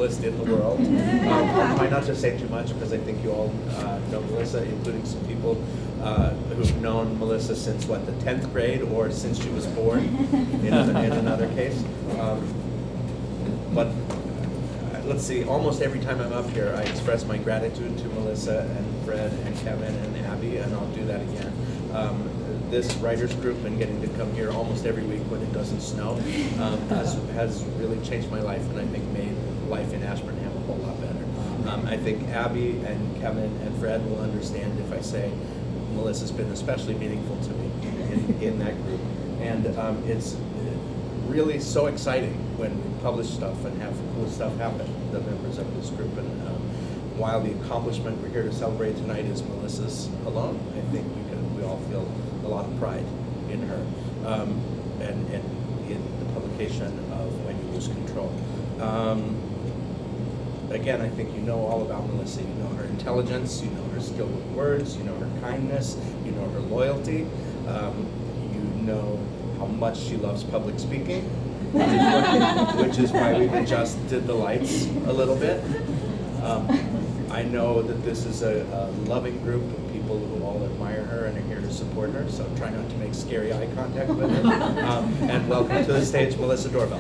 journalist in the world. I'll try not to say too much because I think you all know Melissa, including some people who've known Melissa since, what, the 10th grade or since she was born in another case. But let's see, almost every time I'm up here, I express my gratitude to Melissa and Fred and Kevin and Abby, and I'll do that again. This writers group and getting to come here almost every week when it doesn't snow has really changed my life, and I think made life in Ashburnham a whole lot better. I think Abby and Kevin and Fred will understand if I say Melissa's been especially meaningful to me in that group. And it's really so exciting when we publish stuff and have cool stuff happen, the members of this group. And while the accomplishment we're here to celebrate tonight is Melissa's alone, I think we all feel a lot of pride in her and in the publication of When You Lose Control. Again, I think you know all about Melissa. You know her intelligence, you know her skill with words, you know her kindness, you know her loyalty, you know how much she loves public speaking, which is why we adjusted the lights a little bit. I know that this is a loving group of people who all admire her and are here to support her, so try not to make scary eye contact with her. And welcome to the stage, Melissa Dorval.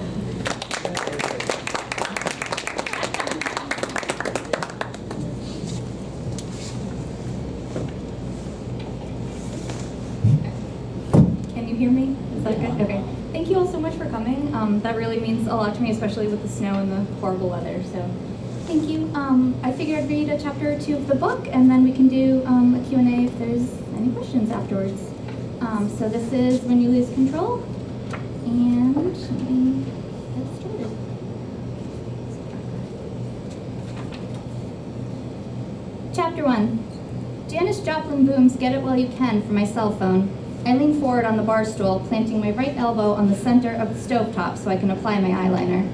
Can you hear me? Is that good? Okay. Thank you all so much for coming. That really means a lot to me, especially with the snow and the horrible weather. So thank you. I figured I'd read a chapter or two of the book, and then we can do a Q&A if there's any questions afterwards. So this is When You Lose Control, and let me get started. Chapter 1. Janis Joplin Boom's Get It While You Can from my cell phone. I lean forward on the bar stool, planting my right elbow on the center of the stovetop so I can apply my eyeliner.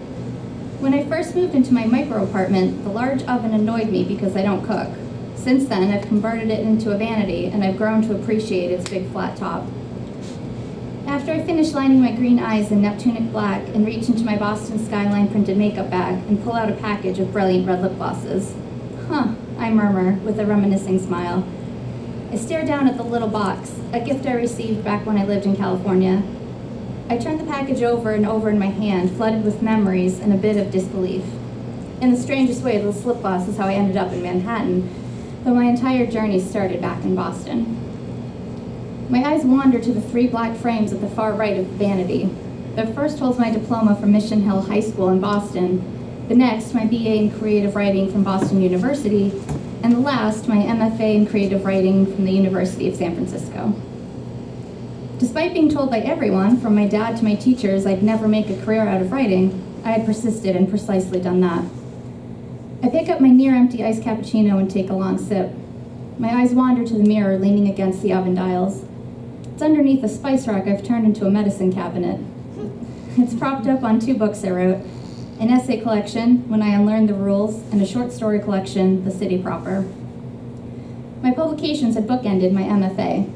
When I first moved into my micro apartment, the large oven annoyed me because I don't cook. Since then, I've converted it into a vanity, and I've grown to appreciate its big flat top. After I finish lining my green eyes in Neptunic black and reach into my Boston Skyline printed makeup bag and pull out a package of brilliant red lip glosses. Huh, I murmur with a reminiscing smile. I stare down at the little box, a gift I received back when I lived in California. I turn the package over and over in my hand, flooded with memories and a bit of disbelief. In the strangest way, the lip gloss is how I ended up in Manhattan, though my entire journey started back in Boston. My eyes wander to the 3 black frames at the far right of the vanity. The first holds my diploma from Mission Hill High School in Boston, the next my BA in Creative Writing from Boston University, and the last my MFA in Creative Writing from the University of San Francisco. Despite being told by everyone, from my dad to my teachers, I'd never make a career out of writing, I had persisted and precisely done that. I pick up my near-empty iced cappuccino and take a long sip. My eyes wander to the mirror leaning against the oven dials. It's underneath a spice rack I've turned into a medicine cabinet. It's propped up on 2 books I wrote, an essay collection, When I Unlearned the Rules, and a short story collection, The City Proper. My publications had bookended my MFA.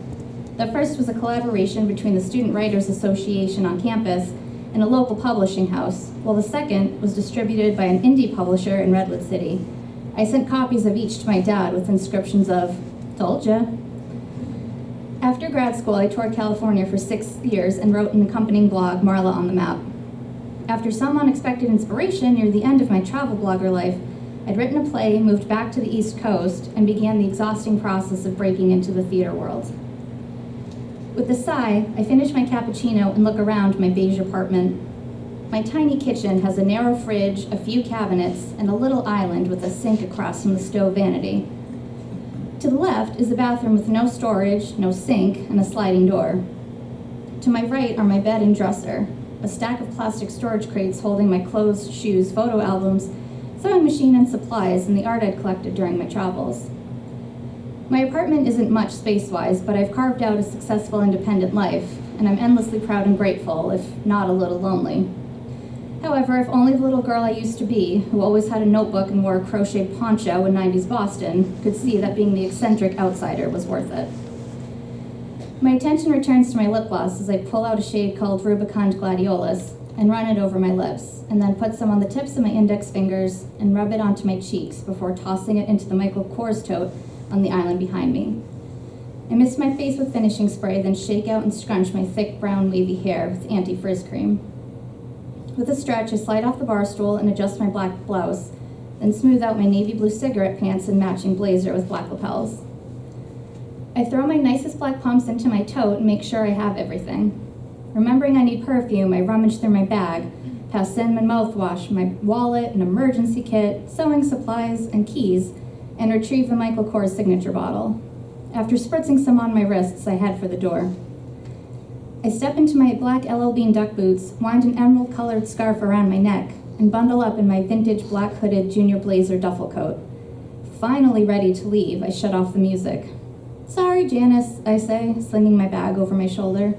The first was a collaboration between the Student Writers Association on campus and a local publishing house, while the second was distributed by an indie publisher in Redwood City. I sent copies of each to my dad with inscriptions of, "Told ya." After grad school, I toured California for 6 years and wrote an accompanying blog, Marla on the Map. After some unexpected inspiration near the end of my travel blogger life, I'd written a play, moved back to the East Coast, and began the exhausting process of breaking into the theater world. With a sigh, I finish my cappuccino and look around my beige apartment. My tiny kitchen has a narrow fridge, a few cabinets, and a little island with a sink across from the stove vanity. To the left is a bathroom with no storage, no sink, and a sliding door. To my right are my bed and dresser, a stack of plastic storage crates holding my clothes, shoes, photo albums, sewing machine, and supplies, and the art I'd collected during my travels. My apartment isn't much space-wise, but I've carved out a successful independent life, and I'm endlessly proud and grateful, if not a little lonely. However, if only the little girl I used to be, who always had a notebook and wore a crochet poncho in 90s Boston, could see that being the eccentric outsider was worth it. My attention returns to my lip gloss as I pull out a shade called Rubicund Gladiolus, and run it over my lips, and then put some on the tips of my index fingers and rub it onto my cheeks before tossing it into the Michael Kors tote on the island behind me. I mist my face with finishing spray, then shake out and scrunch my thick brown wavy hair with anti-frizz cream. With a stretch, I slide off the bar stool and adjust my black blouse, then smooth out my navy blue cigarette pants and matching blazer with black lapels. I throw my nicest black pumps into my tote and make sure I have everything. Remembering I need perfume, I rummage through my bag, past cinnamon mouthwash, my wallet, an emergency kit, sewing supplies, and keys, and retrieve the Michael Kors signature bottle. After spritzing some on my wrists, I head for the door. I step into my black LL Bean duck boots, wind an emerald-colored scarf around my neck, and bundle up in my vintage black-hooded junior blazer duffel coat. Finally ready to leave, I shut off the music. "Sorry, Janice," I say, slinging my bag over my shoulder.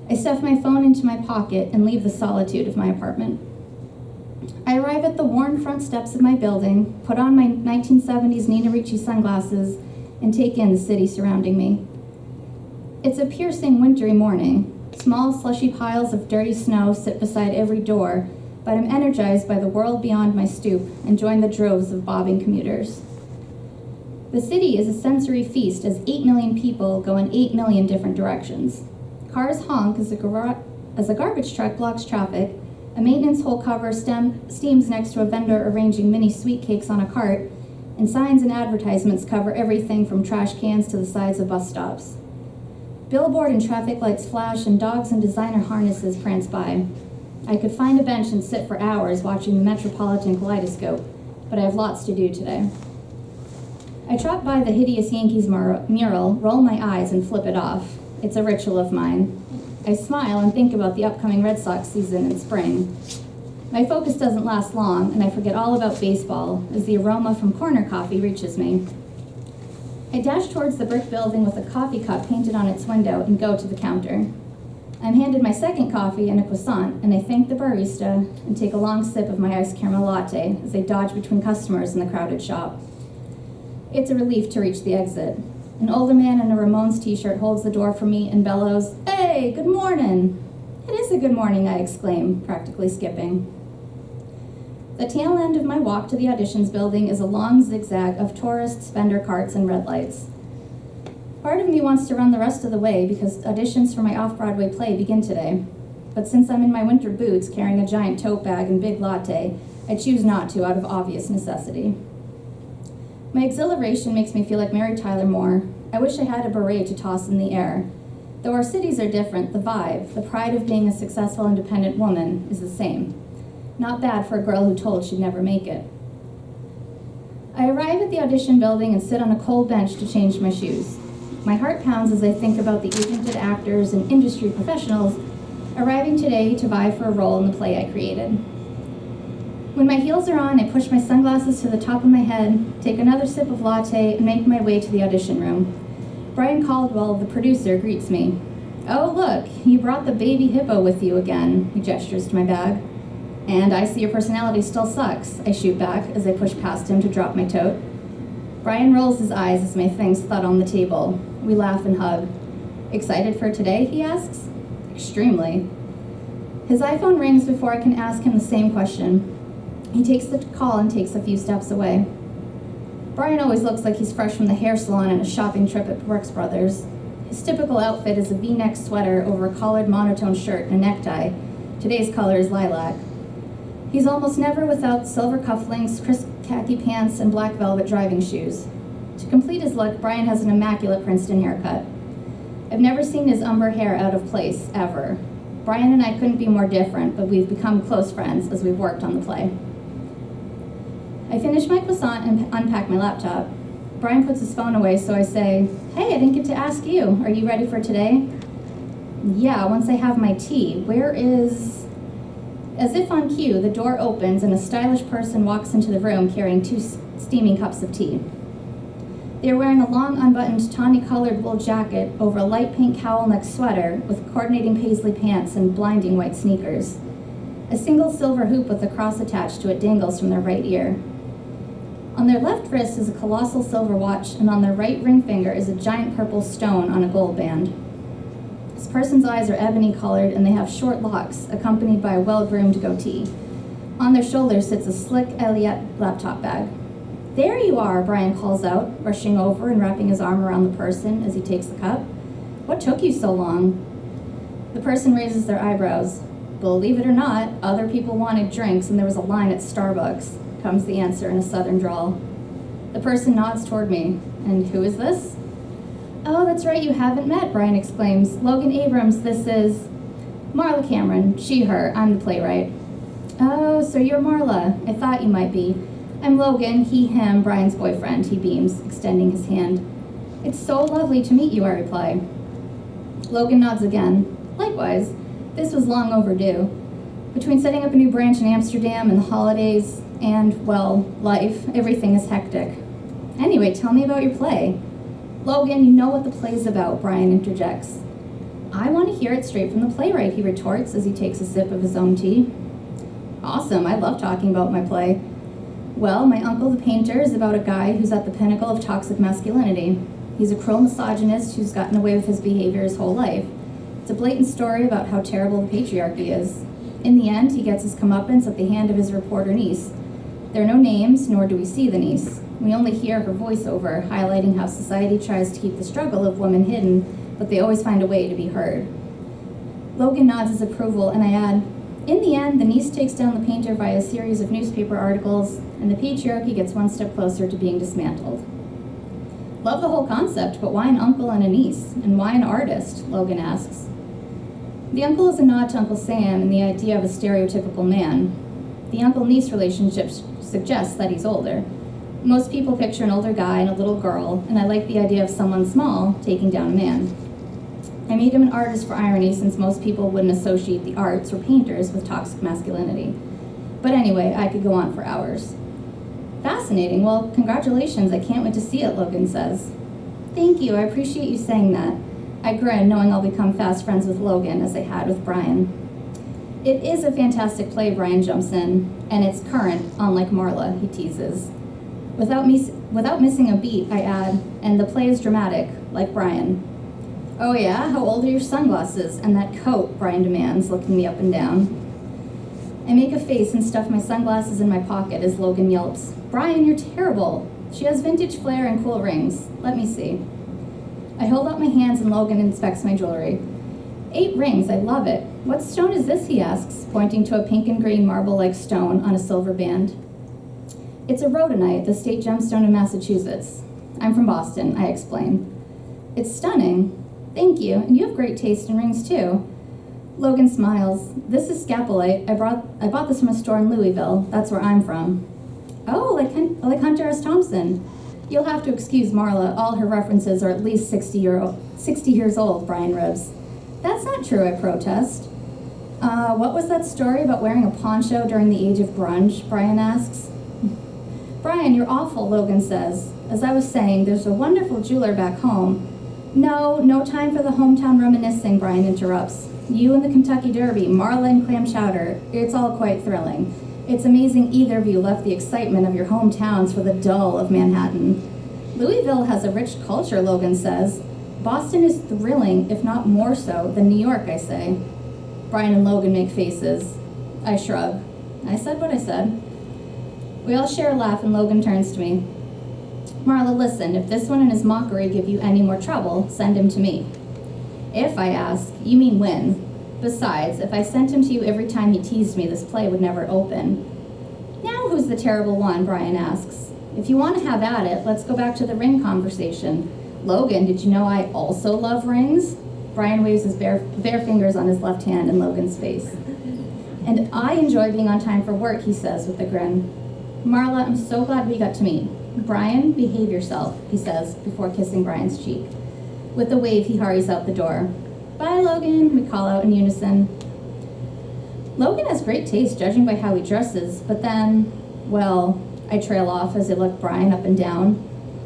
I stuff my phone into my pocket and leave the solitude of my apartment. I arrive at the worn front steps of my building, put on my 1970s Nina Ricci sunglasses, and take in the city surrounding me. It's a piercing wintry morning. Small slushy piles of dirty snow sit beside every door, but I'm energized by the world beyond my stoop and join the droves of bobbing commuters. The city is a sensory feast as 8 million people go in 8 million different directions. Cars honk as a garbage truck blocks traffic, a maintenance hole cover steams next to a vendor arranging mini sweet cakes on a cart, and signs and advertisements cover everything from trash cans to the sides of bus stops. Billboard and traffic lights flash and dogs in designer harnesses prance by. I could find a bench and sit for hours watching the Metropolitan Kaleidoscope, but I have lots to do today. I trot by the hideous Yankees mural, roll my eyes, and flip it off. It's a ritual of mine. I smile and think about the upcoming Red Sox season in spring. My focus doesn't last long, and I forget all about baseball as the aroma from corner coffee reaches me. I dash towards the brick building with a coffee cup painted on its window and go to the counter. I'm handed my second coffee and a croissant, and I thank the barista and take a long sip of my iced caramel latte as I dodge between customers in the crowded shop. It's a relief to reach the exit. An older man in a Ramones t-shirt holds the door for me and bellows, "Hey, good morning!" "It is a good morning," I exclaim, practically skipping. The tail end of my walk to the auditions building is a long zigzag of tourists, vendor carts, and red lights. Part of me wants to run the rest of the way because auditions for my off-Broadway play begin today. But since I'm in my winter boots carrying a giant tote bag and big latte, I choose not to out of obvious necessity. My exhilaration makes me feel like Mary Tyler Moore. I wish I had a beret to toss in the air. Though our cities are different, the vibe, the pride of being a successful independent woman, is the same. Not bad for a girl who told she'd never make it. I arrive at the audition building and sit on a cold bench to change my shoes. My heart pounds as I think about the agented actors and industry professionals arriving today to vie for a role in the play I created. When my heels are on, I push my sunglasses to the top of my head, take another sip of latte, and make my way to the audition room. Brian Caldwell, the producer, greets me. "Oh, look, you brought the baby hippo with you again," he gestures to my bag. "And I see your personality still sucks," I shoot back as I push past him to drop my tote. Brian rolls his eyes as my things thud on the table. We laugh and hug. "Excited for today?" he asks. "Extremely." His iPhone rings before I can ask him the same question. He takes the call and takes a few steps away. Brian always looks like he's fresh from the hair salon and a shopping trip at Brooks Brothers. His typical outfit is a V-neck sweater over a collared monotone shirt and a necktie. Today's color is lilac. He's almost never without silver cufflinks, crisp khaki pants, and black velvet driving shoes. To complete his look, Brian has an immaculate Princeton haircut. I've never seen his umber hair out of place, ever. Brian and I couldn't be more different, but we've become close friends as we've worked on the play. I finish my croissant and unpack my laptop. Brian puts his phone away, so I say, "Hey, I didn't get to ask you. Are you ready for today?" "Yeah, once I have my tea. Where is..." As if on cue, the door opens and a stylish person walks into the room carrying 2 steaming cups of tea. They are wearing a long, unbuttoned, tawny-colored wool jacket over a light pink cowl-neck sweater with coordinating paisley pants and blinding white sneakers. A single silver hoop with a cross attached to it dangles from their right ear. On their left wrist is a colossal silver watch, and on their right ring finger is a giant purple stone on a gold band. This person's eyes are ebony-colored, and they have short locks, accompanied by a well-groomed goatee. On their shoulders sits a slick Elliott laptop bag. "There you are," Brian calls out, rushing over and wrapping his arm around the person as he takes the cup. "What took you so long?" The person raises their eyebrows. "Believe it or not, other people wanted drinks and there was a line at Starbucks," comes the answer in a southern drawl. The person nods toward me. "And who is this?" "Oh, that's right, you haven't met," Brian exclaims. "Logan Abrams, this is..." "Marla Cameron, she, her, I'm the playwright." "Oh, so you're Marla. I thought you might be. I'm Logan, he, him, Brian's boyfriend," he beams, extending his hand. "It's so lovely to meet you," I reply. Logan nods again. "Likewise. This was long overdue. Between setting up a new branch in Amsterdam and the holidays and, well, life, everything is hectic. Anyway, tell me about your play." "Logan, you know what the play's about," Brian interjects. "I want to hear it straight from the playwright," he retorts as he takes a sip of his own tea. "Awesome, I love talking about my play. Well, my uncle the painter is about a guy who's at the pinnacle of toxic masculinity. He's a cruel misogynist who's gotten away with his behavior his whole life. It's a blatant story about how terrible the patriarchy is. In the end, he gets his comeuppance at the hand of his reporter niece. There are no names, nor do we see the niece. We only hear her voiceover, highlighting how society tries to keep the struggle of women hidden, but they always find a way to be heard." Logan nods his approval, and I add, "In the end, the niece takes down the painter via a series of newspaper articles, and the patriarchy gets one step closer to being dismantled." "Love the whole concept, but why an uncle and a niece? And why an artist?" Logan asks. The uncle is a nod to Uncle Sam and the idea of a stereotypical man. The uncle-niece relationship suggests that he's older. Most people picture an older guy and a little girl, and I like the idea of someone small taking down a man. I made him an artist for irony, since most people wouldn't associate the arts or painters with toxic masculinity. But anyway, I could go on for hours. "Fascinating. Well, congratulations. I can't wait to see it," Logan says. "Thank you. I appreciate you saying that." I grin, knowing I'll become fast friends with Logan, as I had with Brian. "It is a fantastic play," Brian jumps in, "and it's current, unlike Marla," he teases. Without missing a beat, I add, "and the play is dramatic, like Brian." "Oh yeah? How old are your sunglasses? And that coat?" Brian demands, looking me up and down. I make a face and stuff my sunglasses in my pocket as Logan yelps, "Brian, you're terrible. She has vintage flair and cool rings. Let me see." I hold out my hands and Logan inspects my jewelry. 8 rings, I love it. "What stone is this?" he asks, pointing to a pink and green marble-like stone on a silver band. "It's a rhodonite, the state gemstone in Massachusetts. I'm from Boston," I explain. "It's stunning." "Thank you, and you have great taste in rings too." Logan smiles. "This is scapolite. I bought this from a store in Louisville. That's where I'm from." "Oh, like Hunter S. Thompson." "You'll have to excuse Marla. All her references are at least 60 years old," Brian ribs. "That's not true," I protest. What was that story about wearing a poncho during the age of grunge?" Brian asks. "Brian, you're awful," Logan says. "As I was saying, there's a wonderful jeweler back home." No time for the hometown reminiscing," Brian interrupts. "You and the Kentucky Derby, Marla and clam chowder, it's all quite thrilling. It's amazing either of you left the excitement of your hometowns for the dull of Manhattan." "Louisville has a rich culture," Logan says. "Boston is thrilling, if not more so, than New York," I say. Brian and Logan make faces. I shrug. I said what I said. We all share a laugh and Logan turns to me. "Marla, listen, if this one and his mockery give you any more trouble, send him to me." "If," I ask, "you mean when? Besides, if I sent him to you every time he teased me, this play would never open." "Now who's the terrible one?" Brian asks. "If you want to have at it, let's go back to the ring conversation. Logan, did you know I also love rings?" Brian waves his bare fingers on his left hand in Logan's face. "And I enjoy being on time for work," he says with a grin. "Marla, I'm so glad we got to meet." "Brian, behave yourself," he says before kissing Brian's cheek. With a wave, he hurries out the door. "Bye, Logan," we call out in unison. Logan has great taste, judging by how he dresses, but then, well, I trail off as I look Brian up and down.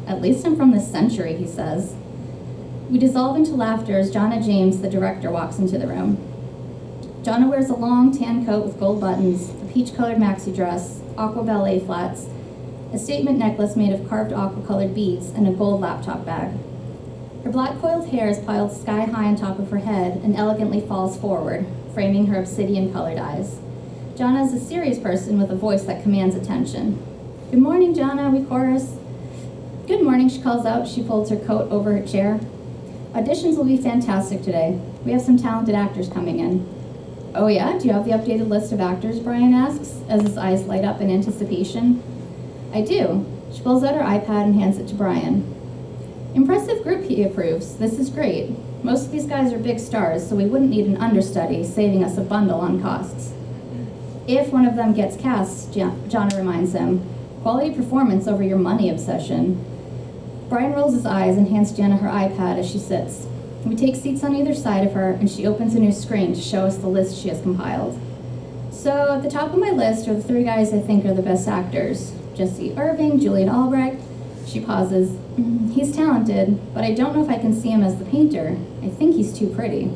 "At least I'm from this century," he says. We dissolve into laughter as Jonna James, the director, walks into the room. Jonna wears a long tan coat with gold buttons, a peach-colored maxi dress, aqua ballet flats, a statement necklace made of carved aqua-colored beads, and a gold laptop bag. Her black coiled hair is piled sky high on top of her head and elegantly falls forward, framing her obsidian-colored eyes. Jana is a serious person with a voice that commands attention. "Good morning, Jana," we chorus. "Good morning," she calls out. She folds her coat over her chair. "Auditions will be fantastic today. We have some talented actors coming in." "Oh yeah? Do you have the updated list of actors?" Brian asks, as his eyes light up in anticipation. "I do." She pulls out her iPad and hands it to Brian. "Impressive group," he approves. "This is great. Most of these guys are big stars, so we wouldn't need an understudy, saving us a bundle on costs." "If one of them gets cast," Jana reminds him. "Quality performance over your money obsession." Brian rolls his eyes and hands Jana her iPad as she sits. We take seats on either side of her, and she opens a new screen to show us the list she has compiled. "So, at the top of my list are the 3 guys I think are the best actors. Jesse Irving, Julian Albrecht." She pauses. "He's talented, but I don't know if I can see him as the painter. I think he's too pretty."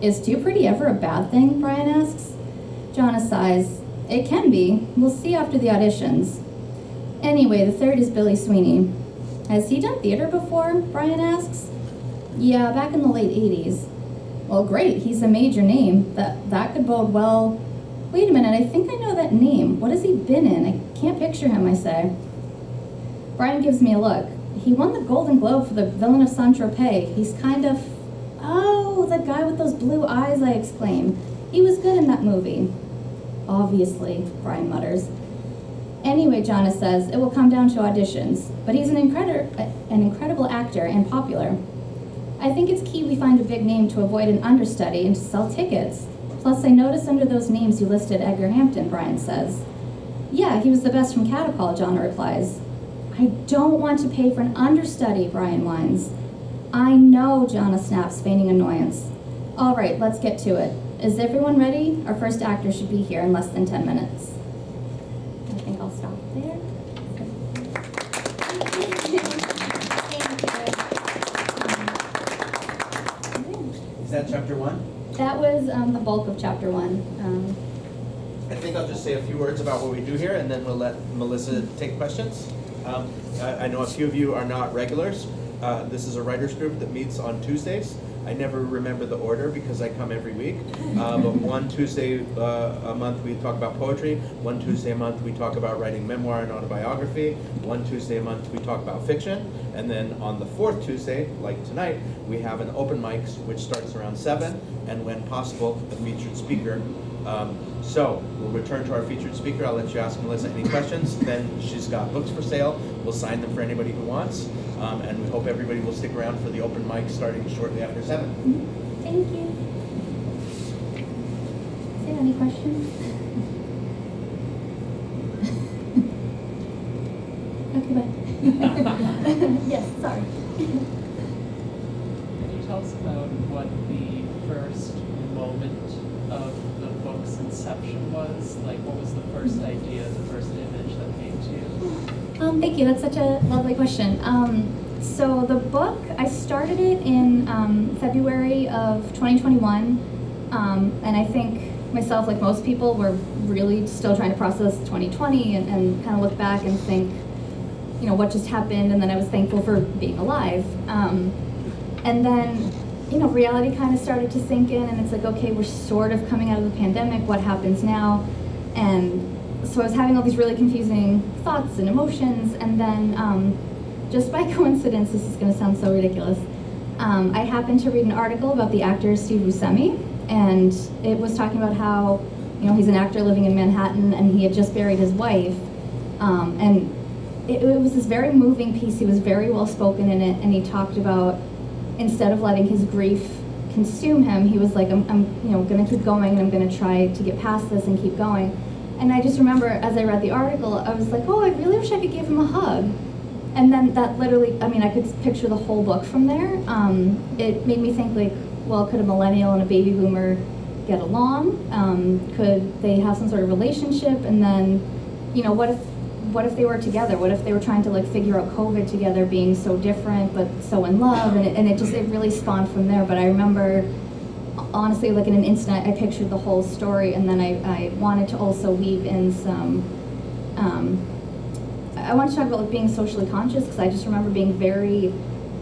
"Is too pretty ever a bad thing?" Brian asks. Jana sighs. "It can be. We'll see after the auditions." "Anyway, the 3rd is Billy Sweeney." "Has he done theater before?" Brian asks. "Yeah, back in the late 80s. "Well, great. He's a major name. That could bode well." "Wait a minute. I think I know that name. What has he been in? I can't picture him," I say. Brian gives me a look. "He won the Golden Globe for the villain of Saint-Tropez. He's kind of..." "Oh, the guy with those blue eyes," I exclaim. "He was good in that movie." "Obviously," Brian mutters. "Anyway," Jana says, "it will come down to auditions. But he's an incredible actor and popular. I think it's key we find a big name to avoid an understudy and to sell tickets. Plus, I noticed under those names you listed Edgar Hampton," Brian says. "Yeah, he was the best from Catacall," Jana replies. "I don't want to pay for an understudy," Brian whines. "I know," Jana snaps, feigning annoyance. "All right, let's get to it. Is everyone ready? Our first actor should be here in less than 10 minutes. I think I'll stop there. Is that chapter 1? That was the bulk of chapter 1. I think I'll just say a few words about what we do here, and then we'll let Melissa take questions. I know a few of you are not regulars. This is a writers group that meets on Tuesdays. I never remember the order because I come every week. But one Tuesday a month we talk about poetry. One Tuesday a month we talk about writing memoir and autobiography. One Tuesday a month we talk about fiction. And then on the 4th Tuesday, like tonight, we have an open mic which starts around 7, and when possible, a featured speaker. So we'll return to our featured speaker. I'll let you ask Melissa any questions. Then she's got books for sale. We'll sign them for anybody who wants. And we hope everybody will stick around for the open mic starting shortly after 7. Thank you. Is there any questions? Okay, bye. Yes, sorry. Can you tell us about what the first moment of the book's inception was? Like, what was the first idea, the first image that came to you? Thank you. That's such a lovely question. So the book, I started it in February of 2021, and I think myself, like most people, were really still trying to process 2020 and kind of look back and think, you know, what just happened, and then I was thankful for being alive. And then, you know, reality kind of started to sink in, and it's like, okay, we're sort of coming out of the pandemic, what happens now? And so I was having all these really confusing thoughts and emotions, and then just by coincidence, this is going to sound so ridiculous, I happened to read an article about the actor Steve Buscemi, and it was talking about how, you know, he's an actor living in Manhattan, and he had just buried his wife, and it was this very moving piece. He was very well spoken in it, and he talked about, instead of letting his grief consume him, he was like, I'm you know, going to keep going, and I'm going to try to get past this and keep going. And I just remember, as I read the article, I was like, oh, I really wish I could give him a hug. And then that literally, I mean, I could picture the whole book from there. It made me think, like, well, could a millennial and a baby boomer get along? Could they have some sort of relationship? And then, you know, what if they were together? What if they were trying to, like, figure out COVID together, being so different but so in love? And it really spawned from there. But I remember, honestly, like in an instant, I pictured the whole story, and then I wanted to also weave in some, I wanted to talk about, like, being socially conscious, because I just remember being very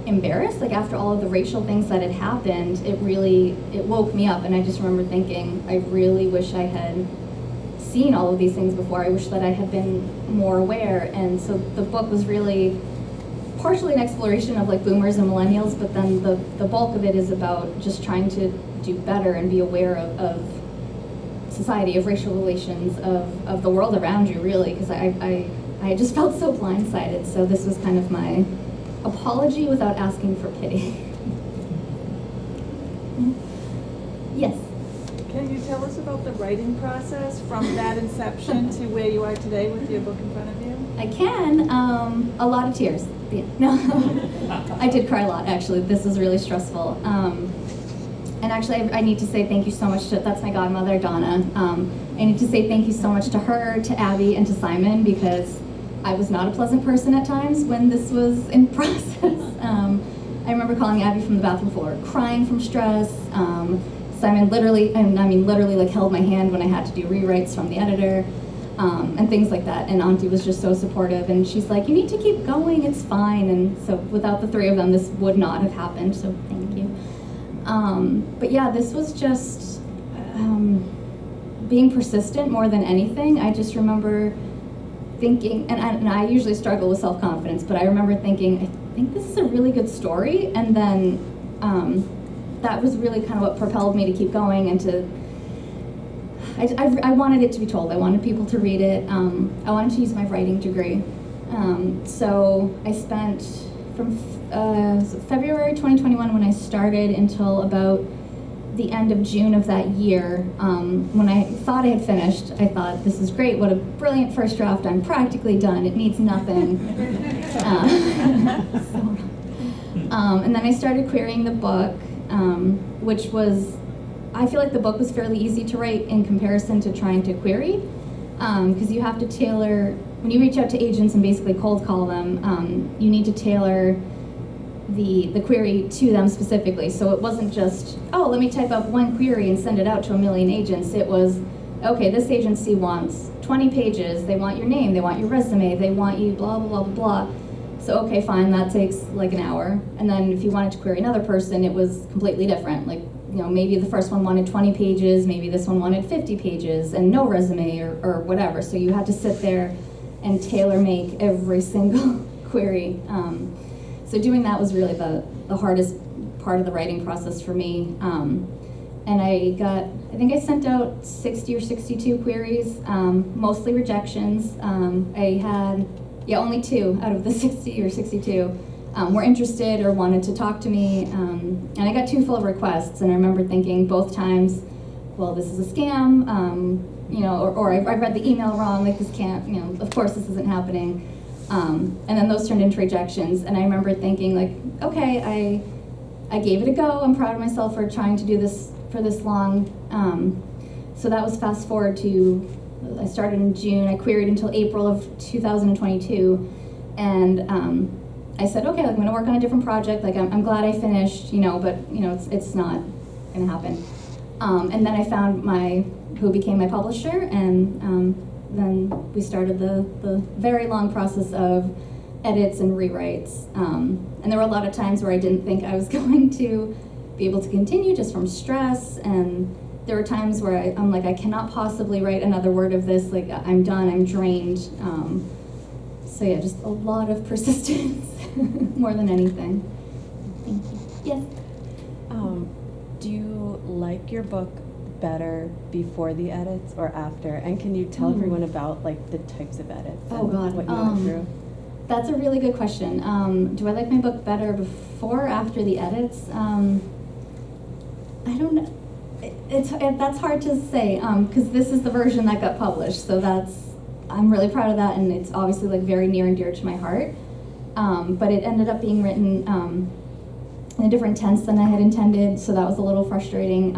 embarrassed. Like after all of the racial things that had happened, it woke me up, and I just remember thinking, I really wish I had seen all of these things before. I wish that I had been more aware. And so the book was really partially an exploration of like boomers and millennials, but then the bulk of it is about just trying to do better and be aware of society, of racial relations, of the world around you, really, because I just felt so blindsided. So this was kind of my apology without asking for pity. Yes? Can you tell us about the writing process from that inception to where you are today with your book in front of you? I can. A lot of tears. Yeah. No, I did cry a lot, actually. This was really stressful. And actually, I need to say thank you so much to, that's my godmother, Donna. I need to say thank you so much to her, to Abby, and to Simon, because I was not a pleasant person at times when this was in process. I remember calling Abby from the bathroom floor, crying from stress. Simon literally, like held my hand when I had to do rewrites from the editor, and things like that. And Auntie was just so supportive, and she's like, you need to keep going, it's fine. And so without the three of them, this would not have happened, so thank you. But yeah, this was just being persistent more than anything. I just remember thinking, and I usually struggle with self-confidence, but I remember thinking, I think this is a really good story, and then that was really kind of what propelled me to keep going and to, I wanted it to be told. I wanted people to read it. I wanted to use my writing degree. So I spent from February 2021 when I started until about the end of June of that year. When I thought I had finished, I thought, this is great, what a brilliant first draft, I'm practically done, it needs nothing. And then I started querying the book, which was, I feel like the book was fairly easy to write in comparison to trying to query, because you have to tailor, when you reach out to agents and basically cold call them, you need to tailor the query to them specifically. So it wasn't just, oh, let me type up one query and send it out to a million agents. It was, okay, this agency wants 20 pages, they want your name, they want your resume, they want you blah, blah, blah, blah. So okay, fine, that takes like an hour. And then if you wanted to query another person, it was completely different. Like, you know, maybe the first one wanted 20 pages, maybe this one wanted 50 pages and no resume or whatever. So you had to sit there and tailor make every single query. So doing that was really the hardest part of the writing process for me. And I think I sent out 60 or 62 queries, mostly rejections. I had, only 2 out of the 60 or 62 were interested or wanted to talk to me. And I got 2 full requests, and I remember thinking both times, well, this is a scam, or I read the email wrong, like this can't, of course this isn't happening. And then those turned into rejections, and I remember thinking, like, okay, I gave it a go. I'm proud of myself for trying to do this for this long. So that was fast forward to, I started in June. I queried until April of 2022, and I said, okay, I'm going to work on a different project. Like, I'm glad I finished, but it's not going to happen. And then I found who became my publisher, and then we started the very long process of edits and rewrites. And there were a lot of times where I didn't think I was going to be able to continue just from stress. And there were times where I'm like, I cannot possibly write another word of this. Like, I'm done, I'm drained. So yeah, just a lot of persistence more than anything. Thank you. Yes? Do you like your book better before the edits or after? And can you tell everyone about like the types of edits Oh and God. what you went through? That's a really good question. Do I like my book better before or after the edits? I don't know. That's hard to say, because this is the version that got published, so I'm really proud of that, and it's obviously like very near and dear to my heart. But it ended up being written in a different tense than I had intended, so that was a little frustrating.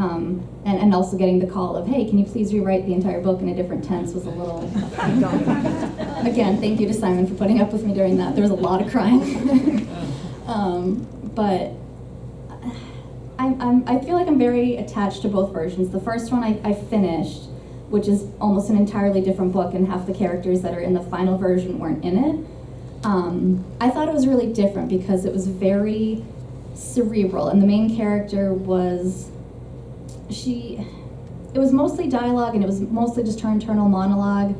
And also getting the call of, hey, can you please rewrite the entire book in a different tense was a little daunting. Again, thank you to Simon for putting up with me during that. There was a lot of crying. But I feel like I'm very attached to both versions. The first one I finished, which is almost an entirely different book, and half the characters that are in the final version weren't in it. I thought it was really different because it was very cerebral, and the main character was, it was mostly dialogue, and it was mostly just her internal monologue,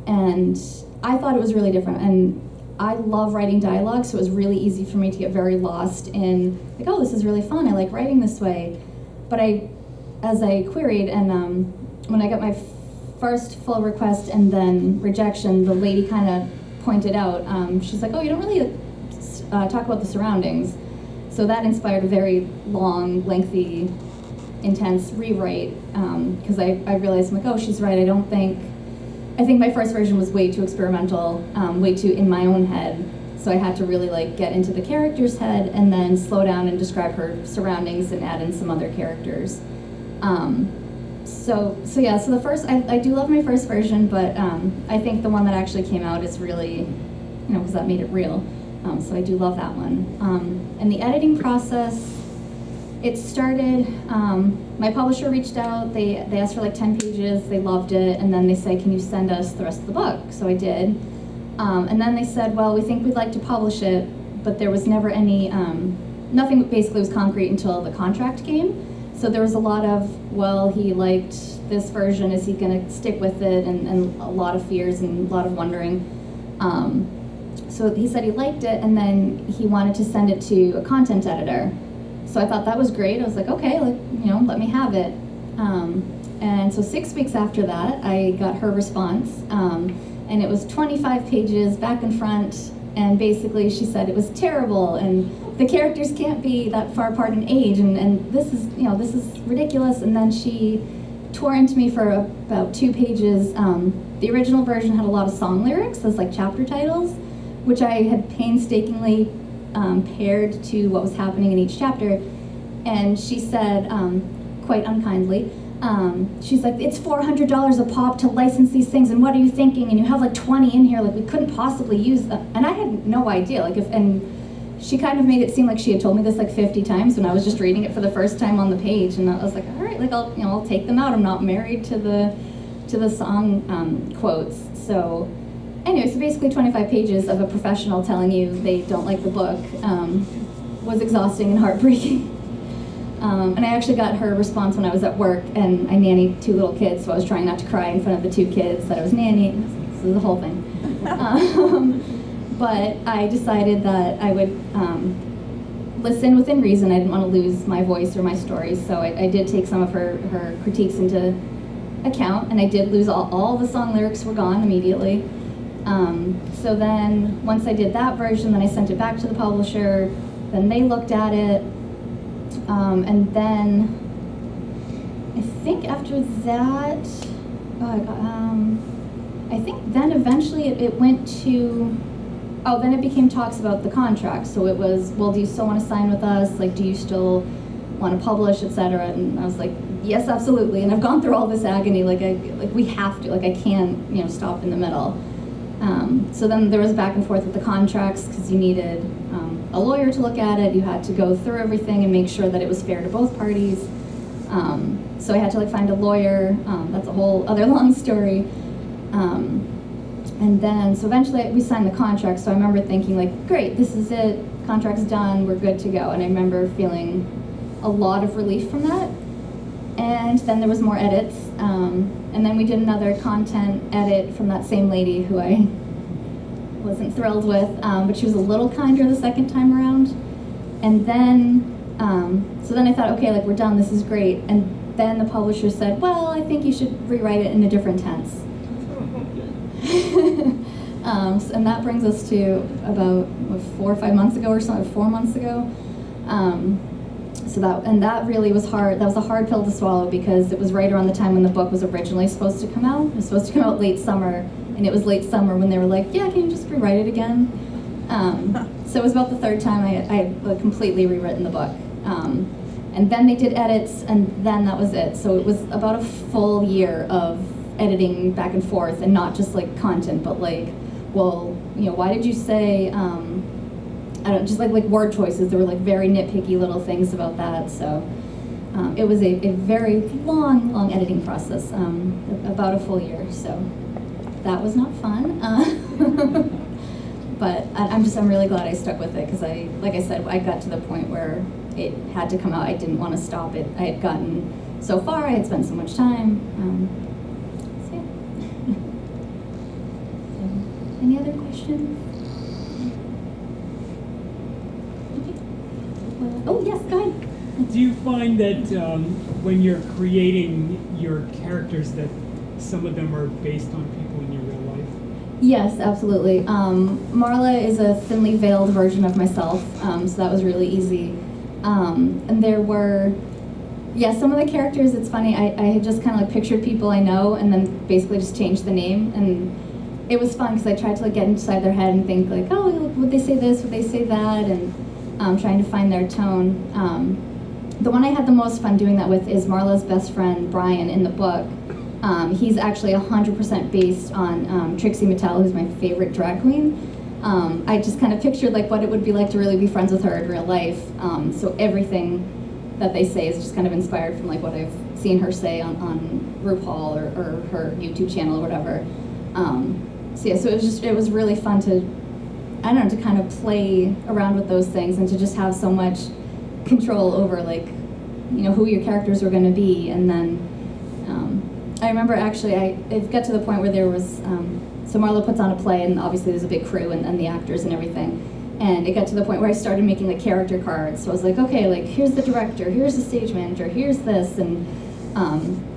and I thought it was really different. And I love writing dialogue, so it was really easy for me to get very lost in, like, oh, this is really fun, I like writing this way. But as I queried, and when I got my first full request and then rejection, the lady kind of pointed out, she's like, oh, you don't really talk about the surroundings. So that inspired a very long, lengthy, intense rewrite, because I realized, I'm like, oh, she's right, I think my first version was way too experimental, way too in my own head. So I had to really like get into the character's head and then slow down and describe her surroundings and add in some other characters. So the first, I do love my first version, but I think the one that actually came out is really, because that made it real. So I do love that one. And the editing process, it started, my publisher reached out, they asked for like 10 pages, they loved it, and then they said, can you send us the rest of the book? So I did. And then they said, well, we think we'd like to publish it, but there was never any, nothing basically was concrete until the contract came. So there was a lot of, well, he liked this version, is he gonna stick with it, and a lot of fears and a lot of wondering. So he said he liked it, and then he wanted to send it to a content editor. So I thought that was great. I was like, okay, let me have it. And so 6 weeks after that, I got her response, and it was 25 pages back and front, and basically she said it was terrible, and the characters can't be that far apart in age, and this is ridiculous. And then she tore into me for about 2 pages. The original version had a lot of song lyrics as like chapter titles, which I had painstakingly paired to what was happening in each chapter. And she said, quite unkindly, she's like, it's $400 a pop to license these things, and what are you thinking? And you have like 20 in here, like we couldn't possibly use them. And I had no idea, and she kind of made it seem like she had told me this like 50 times when I was just reading it for the first time on the page, and I was like, all right, like I'll take them out. I'm not married to the song quotes. So anyway, so basically 25 pages of a professional telling you they don't like the book was exhausting and heartbreaking. And I actually got her response when I was at work, and I nannied 2 little kids, so I was trying not to cry in front of the 2 kids that I was nannying. This is the whole thing. But I decided that I would listen within reason. I didn't want to lose my voice or my stories, so I did take some of her critiques into account, and I did lose all the song lyrics were gone immediately. So then once I did that version, then I sent it back to the publisher, then they looked at it, and then I think after that, I think then eventually it went to, then it became talks about the contract. So it was, well, do you still want to sign with us? Like, do you still want to publish, etc.? And I was like, yes, absolutely. And I've gone through all this agony, we have to, I can't, stop in the middle. So then there was back and forth with the contracts, because you needed a lawyer to look at it. You had to go through everything and make sure that it was fair to both parties. So I had to find a lawyer. That's a whole other long story. And then, so eventually we signed the contract. So I remember thinking great, this is it. Contract's done. We're good to go. And I remember feeling a lot of relief from that. And then there was more edits. And then we did another content edit from that same lady who I wasn't thrilled with, but she was a little kinder the second time around. And then, so then I thought, okay, we're done, this is great. And then the publisher said, well, I think you should rewrite it in a different tense. And that brings us to about 4 or 5 months ago or so, 4 months ago. So that really was hard. That was a hard pill to swallow, because it was right around the time when the book was originally supposed to come out. It was supposed to come out late summer, and it was late summer when they were like, yeah, can you just rewrite it again? So it was about the 3rd time I had completely rewritten the book. And then they did edits, and then that was it. So it was about a full year of editing back and forth, and not just content, but well, why did you say, I don't, just like word choices. There were very nitpicky little things about that. So it was a very long editing process, about a full year. So that was not fun. But I'm really glad I stuck with it because like I said, I got to the point where it had to come out. I didn't want to stop it. I had gotten so far. I had spent so much time. So yeah. So, any other questions? Okay. Oh yes, go ahead. Do you find that when you're creating your characters that some of them are based on people in your real life? Yes, absolutely. Marla is a thinly veiled version of myself, so that was really easy. And there were, some of the characters, it's funny, I had just kind of like pictured people I know and then basically just changed the name. And it was fun because I tried to like get inside their head and think like, oh, would they say this, would they say that, and trying to find their tone. The one I had the most fun doing that with is Marla's best friend, Brian, in the book. He's actually 100% based on Trixie Mattel, who's my favorite drag queen. I just kind of pictured like what it would be like to really be friends with her in real life. So everything that they say is just kind of inspired from like what I've seen her say on RuPaul or her YouTube channel or whatever. So it was really fun to, I don't know, to kind of play around with those things and to just have so much control over like, who your characters were going to be. And then I remember actually it got to the point where there was, so Marla puts on a play and obviously there's a big crew and the actors and everything. And it got to the point where I started making like character cards. So I was like, okay, like here's the director, here's the stage manager, here's this. And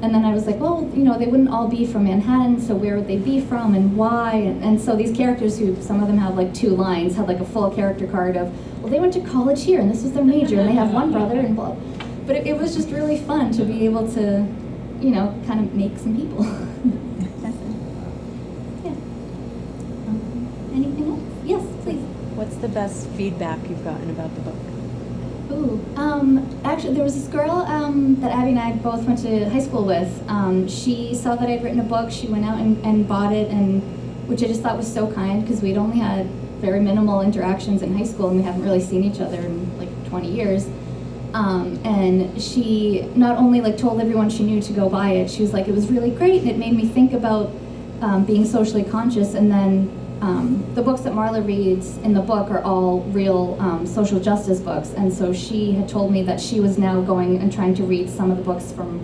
then I was like, well, they wouldn't all be from Manhattan, so where would they be from and why? And so these characters, who some of them have like 2 lines, had like a full character card of, well, they went to college here and this was their major and they have one brother and blah. But it was just really fun to be able to, kind of make some people. Yeah. Anything else? Yes, please. What's the best feedback you've gotten about the book? Ooh, actually, there was this girl that Abby and I both went to high school with. She saw that I'd written a book. She went out and bought it, which I just thought was so kind because we'd only had very minimal interactions in high school and we haven't really seen each other in like 20 years. And she not only like told everyone she knew to go buy it, she was like, it was really great and it made me think about being socially conscious. And then the books that Marla reads in the book are all real social justice books, and so she had told me that she was now going and trying to read some of the books from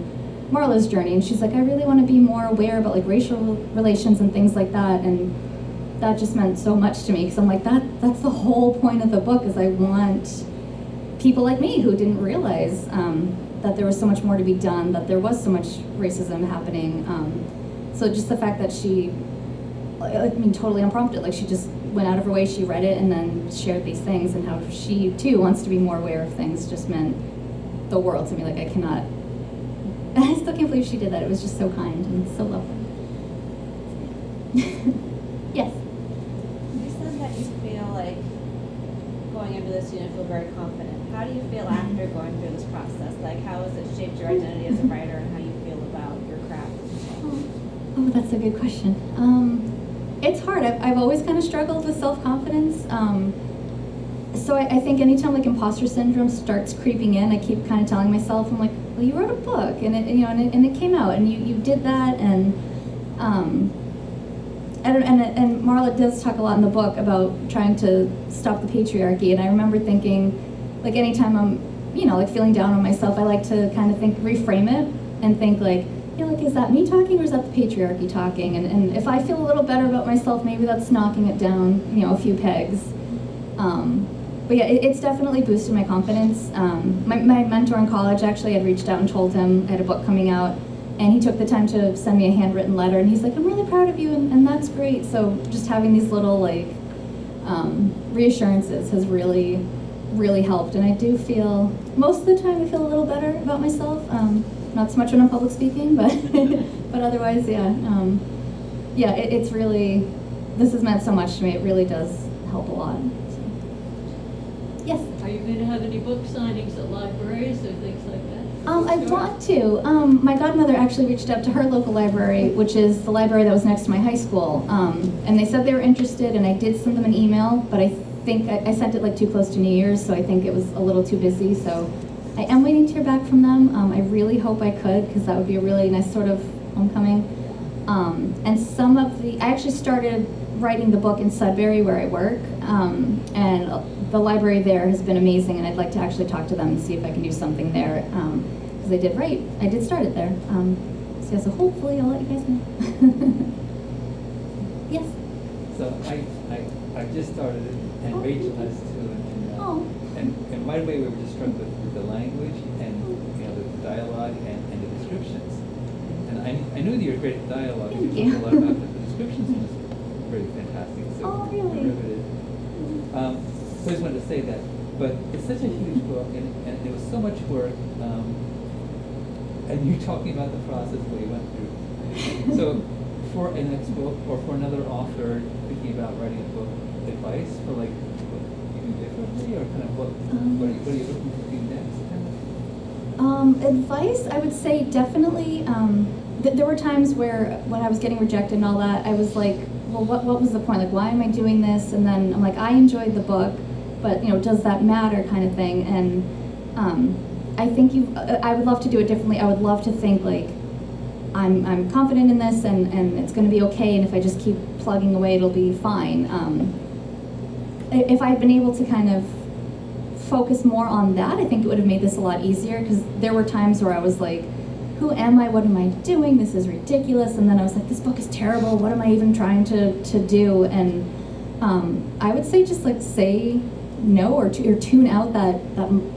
Marla's journey, and she's like, I really want to be more aware about like racial relations and things like that, and that just meant so much to me because I'm like, that's the whole point of the book, is I want people like me who didn't realize that there was so much more to be done, that there was so much racism happening. So just the fact that she, totally unprompted, like she just went out of her way, she read it and then shared these things, and how she too wants to be more aware of things just meant the world to me. Like I still can't believe she did that. It was just so kind and so lovely. Yes? You said that you feel like going into this, you didn't feel very confident. How do you feel after going through this process? Like how has it shaped your identity as a writer and how you feel about your craft? Oh, that's a good question. It's hard. I've always kind of struggled with self-confidence. So I think anytime like imposter syndrome starts creeping in, I keep kind of telling myself, I'm like, well, you wrote a book and it, and it came out and you did that, and and Marla does talk a lot in the book about trying to stop the patriarchy, and I remember thinking, like anytime I'm, like feeling down on myself, I like to kind of reframe it and think like, like, is that me talking or is that the patriarchy talking? And if I feel a little better about myself, maybe that's knocking it down, a few pegs. But yeah, it's definitely boosted my confidence. My mentor in college, actually, I'd reached out and told him I had a book coming out, and he took the time to send me a handwritten letter, and he's like, I'm really proud of you, and that's great. So just having these little, like, reassurances has really, really helped. And I do feel, most of the time, I feel a little better about myself. Not so much when I'm public speaking, but but otherwise, it's really, this has meant so much to me. It really does help a lot. So. Yes? Are you going to have any book signings at libraries or things like that? I want to. My godmother actually reached out to her local library, which is the library that was next to my high school, and they said they were interested, and I did send them an email, but I think I sent it like too close to New Year's, so I think it was a little too busy, so I am waiting to hear back from them. I really hope I could, because that would be a really nice sort of homecoming. And I actually started writing the book in Sudbury where I work, and the library there has been amazing, and I'd like to actually talk to them and see if I can do something there, because I did start it there. So hopefully I'll let you guys know. Yes? So I just started it, and Rachel has too, Oh. and right away we were just struck with the language and the dialogue and the descriptions. And I knew that you were great at dialogue. Thank you you. talked a lot about the descriptions was pretty fantastic. So Oh, really? riveted. So I just wanted to say that. But it's such a huge book, and there was so much work. And you talking about the process what you went through. So for a next book or for another author thinking about writing a book, advice for like what you do differently, or kind of what are you looking to do next? Advice, I would say definitely, there were times where when I was getting rejected and all that, I was like, well, what was the point? Like, why am I doing this? And then I'm like, I enjoyed the book, but does that matter, kind of thing. And I think I would love to do it differently. I would love to think like, I'm confident in this, and it's going to be okay, and if I just keep plugging away, it'll be fine. If I had been able to kind of focus more on that, I think it would have made this a lot easier, because there were times where I was like, who am I? What am I doing? This is ridiculous. And then I was like, this book is terrible. What am I even trying to do? And I would say just like say no, or tune out that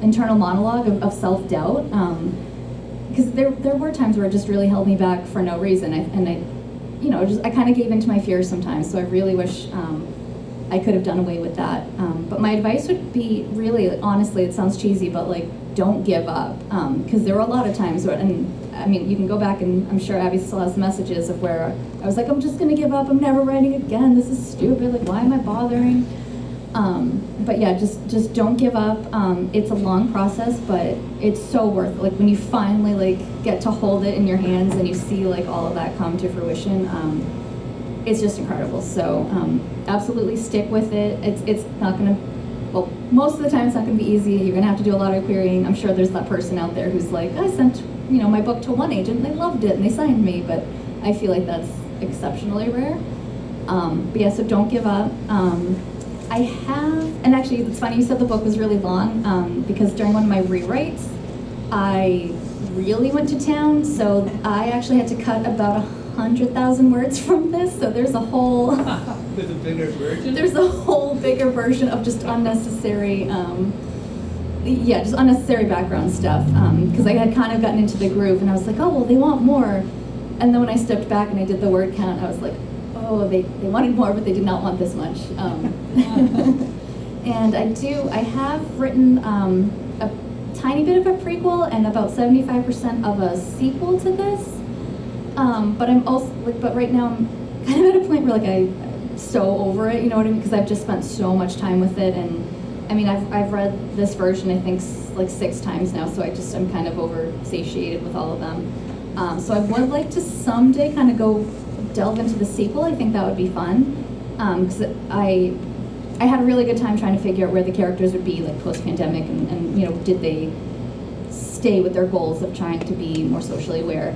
internal monologue of self-doubt. Because there were times where it just really held me back for no reason. I kind of gave into my fears sometimes. So I really wish I could have done away with that. But my advice would be really, honestly, it sounds cheesy, but like, don't give up. Because there were a lot of times where, and I mean, you can go back and I'm sure Abby still has messages of where I was like, I'm just gonna give up, I'm never writing again, this is stupid, like why am I bothering? But yeah, just don't give up. It's a long process, but it's so worth it. Like when you finally like get to hold it in your hands and you see like all of that come to fruition, it's just incredible. So absolutely stick with it. It's not gonna, well, most of the time it's not gonna be easy. You're gonna have to do a lot of querying. I'm sure there's that person out there who's like, I sent my book to one agent, they loved it and they signed me, but I feel like that's exceptionally rare. But yeah, so don't give up. I have, and actually it's funny you said the book was really long, because during one of my rewrites, I really went to town, so I actually had to cut about 100,000 words from this, so there's a whole... There's a bigger version? There's a whole bigger version of just unnecessary, just unnecessary background stuff, because I had kind of gotten into the groove, and I was like, oh, well, they want more. And then when I stepped back and I did the word count, I was like, oh, they wanted more, but they did not want this much. And I have written a tiny bit of a prequel and about 75% of a sequel to this. But I'm also, but right now I'm kind of at a point where like I'm so over it, you know what I mean? Because I've just spent so much time with it, and I mean, I've read this version I think like 6 times now, so I'm kind of over satiated with all of them. So I would like to someday kind of go delve into the sequel. I think that would be fun, because I had a really good time trying to figure out where the characters would be like post-pandemic, and did they stay with their goals of trying to be more socially aware.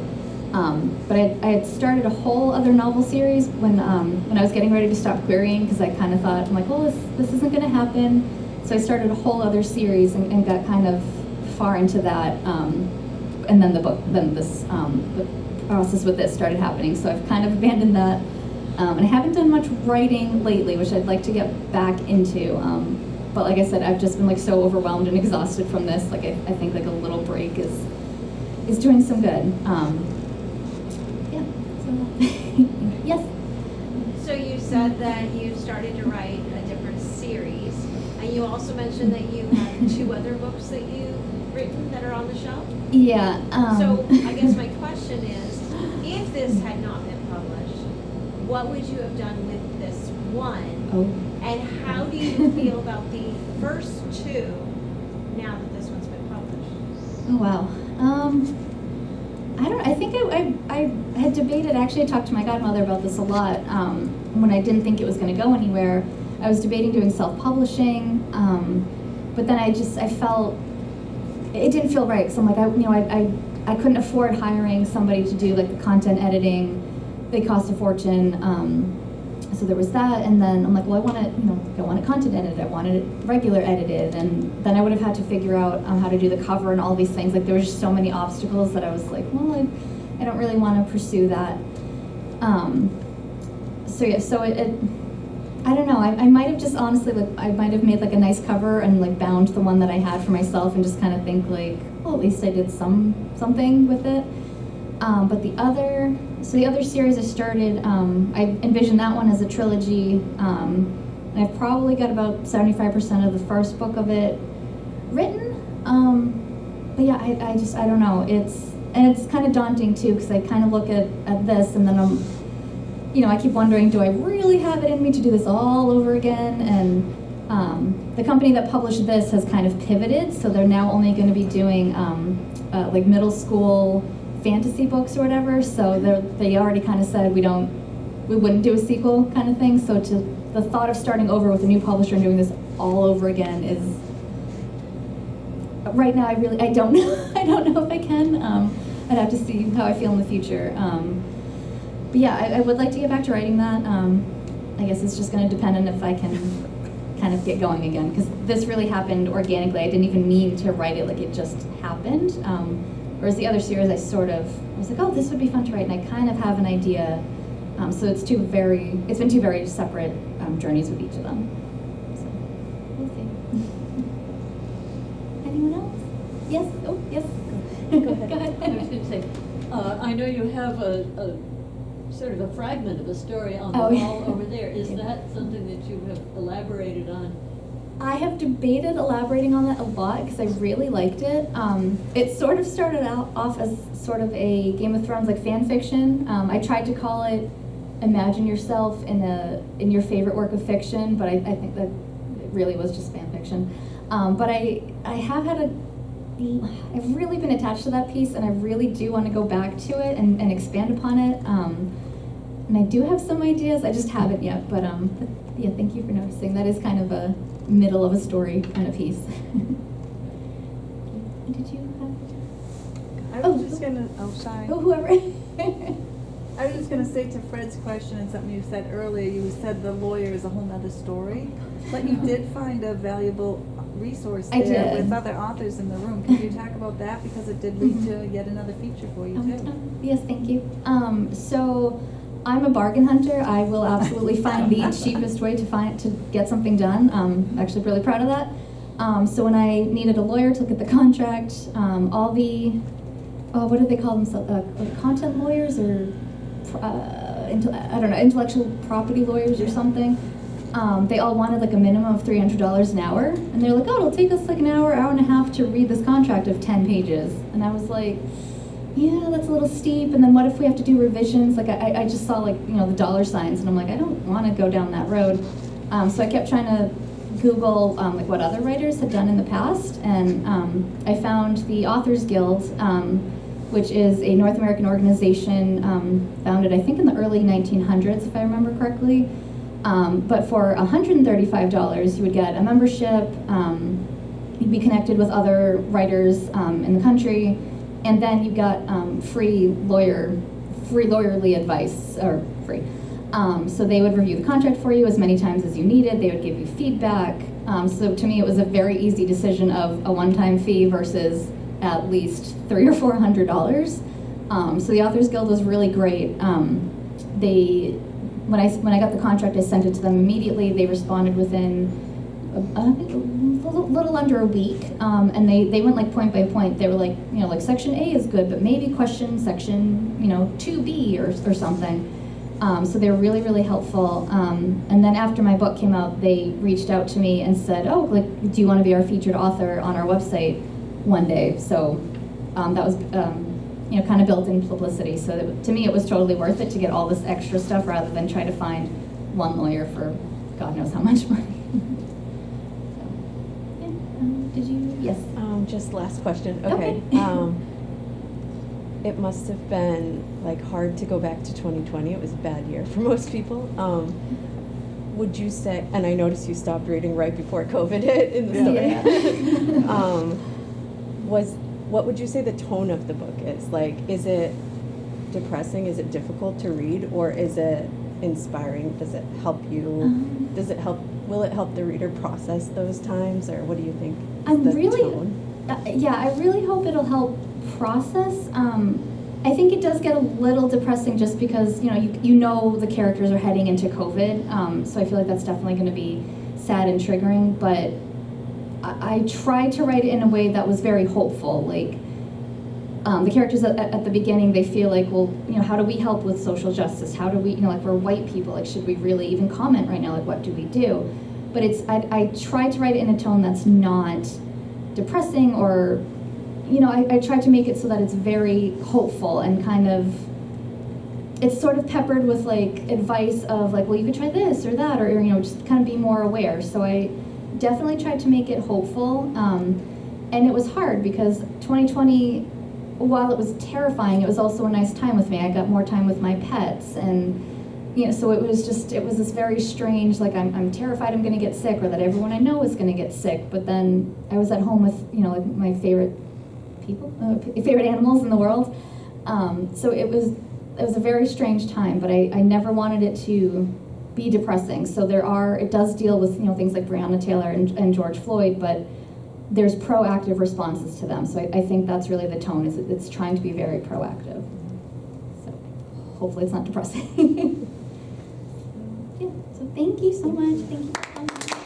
But I had started a whole other novel series when I was getting ready to stop querying, because I kind of thought, I'm like, well, this isn't going to happen. So I started a whole other series and got kind of far into that, and then the process with this started happening. So I've kind of abandoned that, and I haven't done much writing lately, which I'd like to get back into. But like I said, I've just been like so overwhelmed and exhausted from this. Like I think like a little break is doing some good. Yeah. So yes. So you said that you started to write a different series, and you also mentioned that you have 2 other books that you've written that are on the shelf. Yeah. So I guess my question is, if this had not been published, what would you have done with this one? Oh. And how do you feel about the first 2 now that this one's been published? Oh wow. I don't know. I think I had debated. Actually, I talked to my godmother about this a lot. When I didn't think it was going to go anywhere, I was debating doing self-publishing, but then I felt it didn't feel right. So I'm like, I couldn't afford hiring somebody to do like the content editing. They cost a fortune. So there was that, and then I'm like, well, I want it content edited, I wanted it regular edited, and then I would have had to figure out how to do the cover and all these things. Like there was just so many obstacles that I was like, well, I don't really want to pursue that. So I don't know. I might have just honestly, like, I might have made like a nice cover and like bound the one that I had for myself and just kind of think like, well, at least I did something with it. But the other series I started, I envisioned that one as a trilogy. I've probably got about 75% of the first book of it written. But yeah, I don't know. It's kind of daunting too, because I kind of look at this and then I keep wondering, do I really have it in me to do this all over again? And the company that published this has kind of pivoted, so they're now only going to be doing like middle school fantasy books or whatever. So they already kind of said we wouldn't do a sequel kind of thing. So the thought of starting over with a new publisher and doing this all over again is right now I don't know. I don't know if I can. I'd have to see how I feel in the future. But yeah, I would like to get back to writing that. I guess it's just going to depend on if I can kind of get going again, because this really happened organically. I didn't even mean to write it, like it just happened. Whereas the other series, I was like, oh, this would be fun to write, and I kind of have an idea. So it's been two very separate journeys with each of them. So we'll see. Anyone else? Yes. Oh, yes. Go ahead. Go ahead. I was going to say, I know you have a sort of a fragment of a story on the wall over there. Is that something that you have elaborated on? I have debated elaborating on that a lot because I really liked it. It sort of started off as sort of a Game of Thrones like fan fiction. I tried to call it "Imagine yourself in your favorite work of fiction," but I think that it really was just fan fiction. But I have had I've really been attached to that piece, and I really do want to go back to it and expand upon it. And I do have some ideas, I just haven't yet. But yeah, thank you for noticing. That is kind of a middle of a story kind of piece. Did you have? I was just gonna, sorry. Oh, whoever. I was just gonna say to Fred's question and something you said earlier, you said the lawyer is a whole nother story, but you did find a valuable resource I there did. with other authors in the room. Can you talk about that? Because it did lead to yet another feature for you too. Yes, thank you. So I'm a bargain hunter. I will absolutely find the cheapest way to get something done. I'm actually really proud of that. So when I needed a lawyer to look at the contract, all the, what do they call themselves? Content lawyers or, I don't know, intellectual property lawyers or something. They all wanted like a minimum of $300 an hour. And they're like, oh, it'll take us like an hour and a half to read this contract of 10 pages. And I was like, yeah, that's a little steep. And then what if we have to do revisions? Like I just saw like, the dollar signs, and I'm like, I don't want to go down that road. So I kept trying to Google like what other writers had done in the past, and I found the Authors Guild, which is a North American organization founded, I think, in the early 1900s, if I remember correctly. But for $135, you would get a membership. You'd be connected with other writers in the country. And then you got free lawyerly advice, or free. So they would review the contract for you as many times as you needed. They would give you feedback. So to me, it was a very easy decision of a one-time fee versus at least $300 or $400. So the Authors Guild was really great. When I got the contract, I sent it to them immediately. They responded within a little under a week, and they went like point by point. They were like, like section A is good, but maybe question section, 2B or something. So they were really, really helpful. And then after my book came out, they reached out to me and said, oh, like, do you want to be our featured author on our website one day? So that was, kind of built-in publicity. So to me, it was totally worth it to get all this extra stuff rather than try to find one lawyer for God knows how much money. Did you? Yes. Just last question. Okay. It must have been like hard to go back to 2020. It was a bad year for most people. Would you say? And I noticed you stopped reading right before COVID hit in the story. Yeah. What would you say the tone of the book is? Like, is it depressing? Is it difficult to read, or is it inspiring? Does it help you? Will it help the reader process those times, or what do you think? I'm the really, tone? yeah, I really hope it'll help process. I think it does get a little depressing just because, you know the characters are heading into COVID, so I feel like that's definitely going to be sad and triggering, but I tried to write it in a way that was very hopeful. Like, the characters at the beginning, they feel like, well, how do we help with social justice? How do we, like, we're white people, like, should we really even comment right now? Like, what do we do? But I tried to write it in a tone that's not depressing, or, I tried to make it so that it's very hopeful and kind of, it's sort of peppered with, like, advice of, like, well, you could try this or that, or, just kind of be more aware. So I definitely tried to make it hopeful, and it was hard because 2020, while it was terrifying, it was also a nice time with me. I got more time with my pets, and so it was this very strange, like, I'm terrified I'm going to get sick, or that everyone I know is going to get sick, but then I was at home with, like, my favorite people, favorite animals in the world, so it was a very strange time, but I never wanted it to be depressing. So it does deal with, things like Breonna Taylor and George Floyd, but there's proactive responses to them. So I think that's really the tone, is it's trying to be very proactive. So hopefully it's not depressing. Yeah, so thank you so much. Thank you.